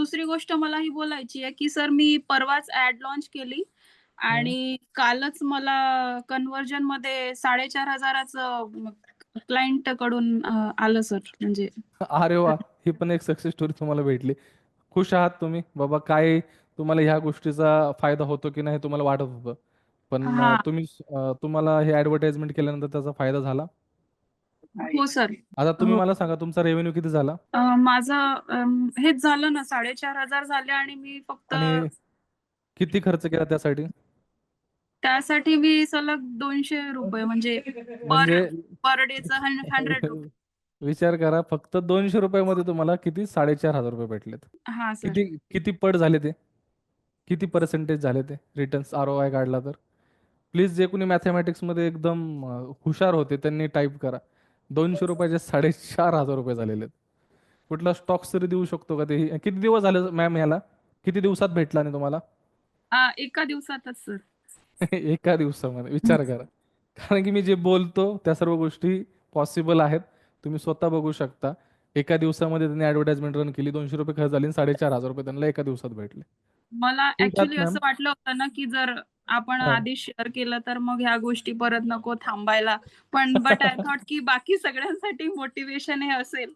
दुसरी गोष्ट मला ही बोलायची आहे, की सर मी परवाच ॲड लॉन्च केली हं. आणि कालच मला कन्व्हर्जनमध्ये 4,500 चं क्लायंटकडून आलं सर म्हणजे अरे वाह! ही पण एक सक्सेस स्टोरी तुम्हाला भेटली. खुश आहात तुम्ही? बाबा काय तुम्हाला ह्या गोष्टीचा फायदा होतो की नाही तुम्हाला वाटत होतं. पण हां. तुम्हाला हे ॲडव्हर्टाइजमेंट केल्यानंतर त्याचा फायदा झाला? हो सर. आता तुम्ही हो. मला सांगा तुमचा रेव्हेन्यू किती झाला? माझं हेच झालं ना 4,500 झाले आणि मी फक्त आणि किती खर्च केला त्यासाठी? त्यासाठी मी सलग ₹200 म्हणजे पर म्हणजे पर डेचा ₹100. विचार करा फक्त ₹200 मध्ये तुम्हाला किती ₹4,500 भेटलेत. हां सर. किती किती पट झाले ते? किती पर्सेंटेज झाले ते रिटर्न्स आर-ओ-आय काढला तर? प्लीज जे कोणी मॅथेमॅटिक्समध्ये एकदम हुशार होते त्यांनी टाइप करा. ₹200 चे ₹4,500 झालेले आहेत. कुठला स्टॉक्स तरी देऊ शकतो का ते? किती दिवस झाले मॅम ह्याला? किती दिवसात भेटला नाही तुम्हाला? एका दिवसातच सर. एका दिवसामध्ये विचार करा. कारण की मी जे बोलतो त्या सर्व गोष्टी पॉसिबल आहेत. तुम्ही स्वतः बघू शकता. एका दिवसामध्ये त्यांनी ॲडव्हर्टाइजमेंट रन केली. ₹200 खर्च झाले आणि ₹4,500 त्यांना एका दिवसात भेटले. मला ठीक आहात ॲक्चुअली मॅम. असं वाटलं होतं ना, की जर आपण हां. आधी शेअर केलं तर मग ह्या गोष्टी परत नको थांबायला. पण बट आय थॉट की बाकी सगळ्यांसाठी मोटिव्हेशन हे असेल.